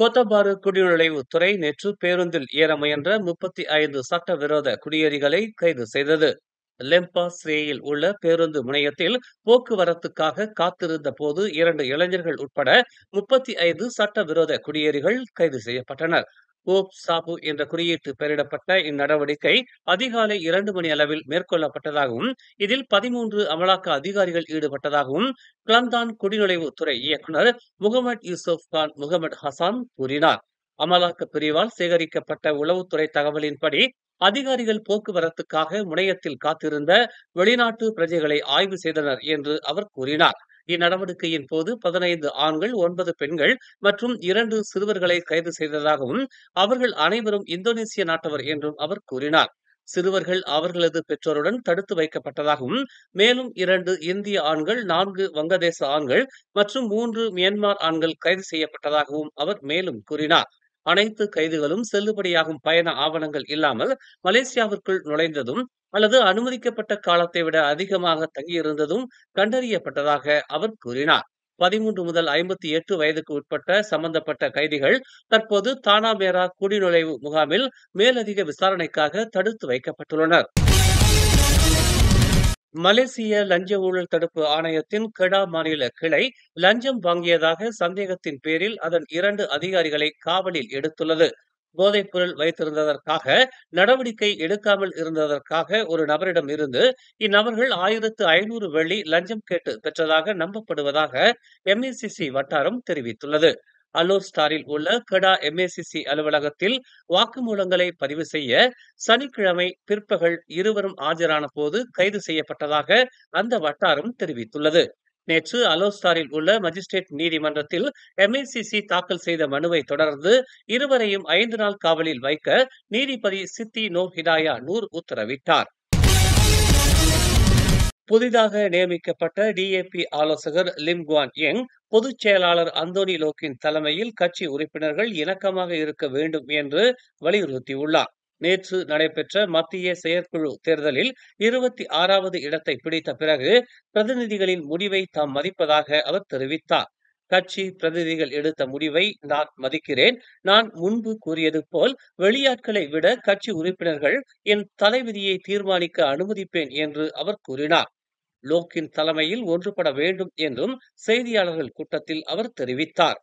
கோத்தபாரு குடிநுழைவுத்துறை நேற்று பேருந்தில் ஏற முயன்ற 35 சட்டவிரோத குடியேறிகளை கைது செய்தது. லெம்பாஸ்ரேயில் உள்ள பேருந்து முனையத்தில் போக்குவரத்துக்காக காத்திருந்த போது 2 இளைஞர்கள் உட்பட 35 சட்டவிரோத குடியேறிகள் கைது செய்யப்பட்டனர். ஓப் சாபு என்ற குறியீட்டு பெயரிடப்பட்ட இந்நடவடிக்கை அதிகாலை 2 மணி அளவில் மேற்கொள்ளப்பட்டதாகவும் இதில் 13 அமலாக்க அதிகாரிகள் ஈடுபட்டதாகவும் கிளந்தான் குடிநுழைவுத்துறை இயக்குனர் முகமது யூசுப் கான் முகமது ஹசான் கூறினார். அமலாக்க பிரிவால் சேகரிக்கப்பட்ட உளவுத்துறை தகவலின்படி அதிகாரிகள் போக்குவரத்துக்காக முனையத்தில் காத்திருந்த வெளிநாட்டு பிரஜைகளை ஆய்வு செய்தனர் என்று அவர் கூறினார். இந்நடவடிக்கையின் போது 15 ஆண்கள், 9 பெண்கள் மற்றும் 2 சிறுவர்களை கைது செய்ததாகவும் அவர்கள் அனைவரும் இந்தோனேசிய நாட்டவர் என்றும் அவர் கூறினார். சிறுவர்கள் அவர்களது பெற்றோருடன் தடுத்து வைக்கப்பட்டதாகவும் மேலும் 2 இந்திய ஆண்கள், 4 வங்கதேச ஆண்கள் மற்றும் 3 மியான்மர் ஆண்கள் கைது செய்யப்பட்டதாகவும் அவர் மேலும் கூறினார். அனைத்து கைதுகளும் செல்லுபடியாகும் பயண ஆவணங்கள் இல்லாமல் மலேசியாவிற்குள் நுழைந்ததும் அல்லது அனுமதிக்கப்பட்ட காலத்தை விட அதிகமாக தங்கியிருந்ததும் கண்டறியப்பட்டதாக அவர் கூறினார். 13 முதல் 58 வயதுக்கு உட்பட்ட சம்பந்தப்பட்ட கைதிகள் தற்போது தானா மேரா குடிநுழைவு முகாமில் மேலதிக விசாரணைக்காக தடுத்து வைக்கப்பட்டுள்ளனர். மலேசிய லஞ்ச ஊழல் தடுப்பு ஆணையத்தின் கெடா மாநில கிளை லஞ்சம் வாங்கியதாக சந்தேகத்தின் பேரில் அதன் 2 அதிகாரிகளை காவலில் எடுத்துள்ளது. போதைப்பொருள் வைத்திருந்ததற்காக நடவடிக்கை எடுக்காமல் இருந்ததற்காக ஒரு நபரிடம் இருந்து இந்நபர்கள் 1500 வெள்ளி லஞ்சம் கேட்டு பெற்றதாக நம்பப்படுவதாக MACC வட்டாரம் தெரிவித்துள்ளது. அல்லோர் ஸ்டாரில் உள்ள கெடா MACC அலுவலகத்தில் வாக்குமூலங்களை பதிவு செய்ய சனிக்கிழமை பிற்பகல் இருவரும் ஆஜரான போது கைது செய்யப்பட்டதாக அந்த வட்டாரம் தெரிவித்துள்ளது. நேற்று அலோஸ்டாரில் உள்ள மஜிஸ்ட்ரேட் நீதிமன்றத்தில் MACC தாக்கல் செய்த மனுவை தொடர்ந்து இருவரையும் 5 நாள் காவலில் வைக்க நீதிபதி சித்தி நோர் ஹிடாயா நூர் உத்தரவிட்டார். புதிதாக நியமிக்கப்பட்ட DAP ஆலோசகர் லிம் குவான் யங் பொதுச் செயலாளர் அந்தோனி லோக்கின் தலைமையில் கட்சி உறுப்பினர்கள் இணக்கமாக இருக்க வேண்டும் என்று வலியுறுத்தியுள்ளார். நேற்று நடைபெற்ற மத்திய செயற்குழு தேர்தலில் 26வது இடத்தை பிடித்த பிறகு பிரதிநிதிகளின் முடிவை தாம் மதிப்பதாக அவர் தெரிவித்தார். கட்சி பிரதிநிதிகள் எடுத்த முடிவை நான் மதிக்கிறேன். நான் முன்பு கூறியது போல் வெளியாட்களை விட கட்சி உறுப்பினர்கள் என் தலைவிதியை தீர்மானிக்க அனுமதிப்பேன் என்று அவர் கூறினார். லோக்கின் தலைமையில் ஒன்றுபட வேண்டும் என்றும் செய்தியாளர்கள் கூட்டத்தில் அவர் தெரிவித்தார்.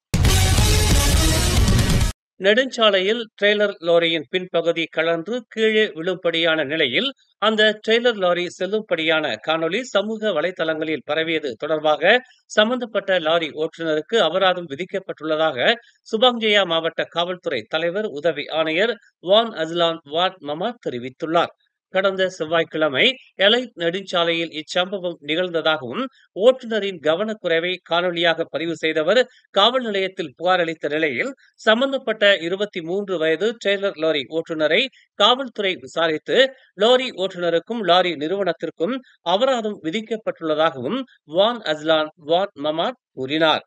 நெடுஞ்சாலையில் ட்ரெய்லர் லாரியின் பின்பகுதி கலன்று கீழே விழும்படியான நிலையில் அந்த ட்ரெய்லர் லாரி செல்லும்படியான காணொலி சமூக வலைதளங்களில் பரவியது தொடர்பாக சம்பந்தப்பட்ட லாரி ஓட்டுநருக்கு அபராதம் விதிக்கப்பட்டுள்ளதாக சுபாங்ஜயா மாவட்ட காவல்துறை தலைவர் உதவி ஆணையர் வான் அஸ்லான் வாட் மமாட் தெரிவித்துள்ளார். கடந்த செவ்வாய்க்கிழமை எலைட் நெடுஞ்சாலையில் இச்சம்பவம் நிகழ்ந்ததாகவும் ஓட்டுநரின் கவனக்குறைவை காணொலியாக பதிவு செய்தவர் காவல் நிலையத்தில் புகார் அளித்த நிலையில் சம்பந்தப்பட்ட 23 வயது ட்ரெய்லர் லாரி ஓட்டுநரை காவல்துறை விசாரித்து லாரி ஓட்டுநருக்கும் லாரி நிறுவனத்திற்கும் அபராதம் விதிக்கப்பட்டுள்ளதாகவும் வான் அஸ்லான் வாட் மமாட் கூறினார்.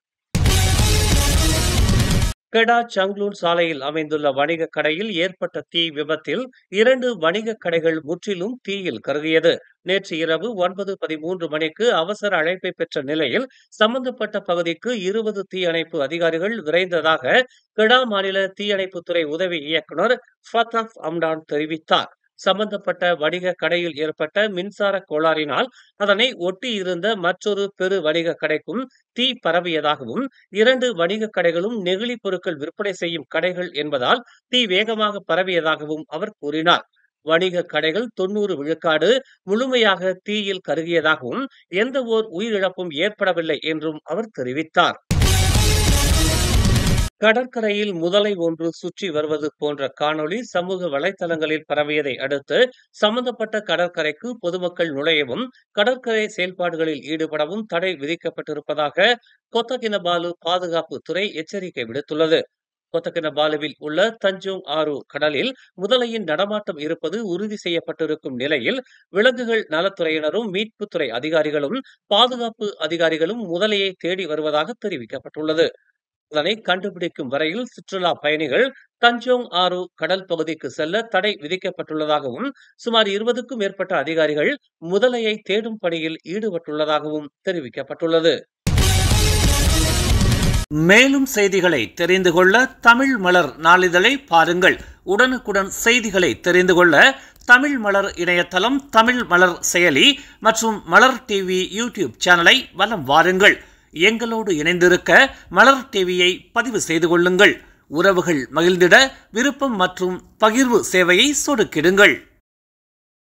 கெடா சங்லூன் சாலையில் அமைந்துள்ள வணிக கடையில் ஏற்பட்ட தீ விபத்தில் 2 வணிக கடைகள் முற்றிலும் தீயில் கருகியது. நேற்று இரவு 9:13 மணிக்கு அவசர அழைப்பை பெற்ற நிலையில் சம்பந்தப்பட்ட பகுதிக்கு 20 தீயணைப்பு அதிகாரிகள் விரைந்ததாக கெடா மாநில தீயணைப்புத்துறை உதவி இயக்குனர் ஃபத்தாப் அம்டான் தெரிவித்தார். சம்பந்தப்பட்ட வணிக கடையில் ஏற்பட்ட மின்சார கோளாறினால் அதனை ஒட்டி இருந்த மற்றொரு பெரு வணிக கடைக்கும் தீ பரவியதாகவும் 2 வணிக கடைகளும் நெகிழி பொருட்கள் விற்பனை செய்யும் கடைகள் என்பதால் தீ வேகமாக பரவியதாகவும் அவர் கூறினார். வணிக கடைகள் 90 விழுக்காடு முழுமையாக தீயில் கருகியதாகவும் எந்த ஓர் உயிரிழப்பும் ஏற்படவில்லை என்றும் அவர் தெரிவித்தார். கடற்கரையில் முதலை ஒன்று சுற்றி வருவது போன்ற காணொலி சமூக வலைதளங்களில் பரவியதை அடுத்து சம்பந்தப்பட்ட கடற்கரைக்கு பொதுமக்கள் நுழையவும் கடற்கரை செயல்பாடுகளில் ஈடுபடவும் தடை விதிக்கப்பட்டிருப்பதாக கொத்தகினபாலு பாதுகாப்பு துறை எச்சரிக்கை விடுத்துள்ளது. கொத்தகினபாலுவில் உள்ள தஞ்சோங் ஆறு கடலில் முதலையின் நடமாட்டம் இருப்பது உறுதி செய்யப்பட்டிருக்கும் நிலையில் விலங்குகள் நலத்துறையினரும் மீட்புத்துறை அதிகாரிகளும் பாதுகாப்பு அதிகாரிகளும் முதலையை தேடி வருவதாக தெரிவிக்கப்பட்டுள்ளது. அதனை கண்டுபிடிக்கும் வரையில் சுற்றுலா பயணிகள் தஞ்சோங் ஆறு கடல் பகுதிக்கு செல்ல தடை விதிக்கப்பட்டுள்ளதாகவும் சுமார் 20க்கும் மேற்பட்ட அதிகாரிகள் முதலையை தேடும் பணியில் ஈடுபட்டுள்ளதாகவும் தெரிவிக்கப்பட்டுள்ளது. மேலும் செய்திகளை தெரிந்து கொள்ள தமிழ் மலர் நாளிதழை பாருங்கள். உடனுக்குடன் செய்திகளை தெரிந்து கொள்ள தமிழ் மலர் இணையதளம், தமிழ் மலர் செயலி மற்றும் மலர் டிவி யூடியூப் சேனலை வலம் வாருங்கள். எங்களோடு இணைந்திருக்க மலர் டிவியை பதிவு செய்து கொள்ளுங்கள். உறவுகள் மகிழ்ந்திட விருப்பம் மற்றும் பகிர்வு சேவையை சொடுக்கிடுங்கள்.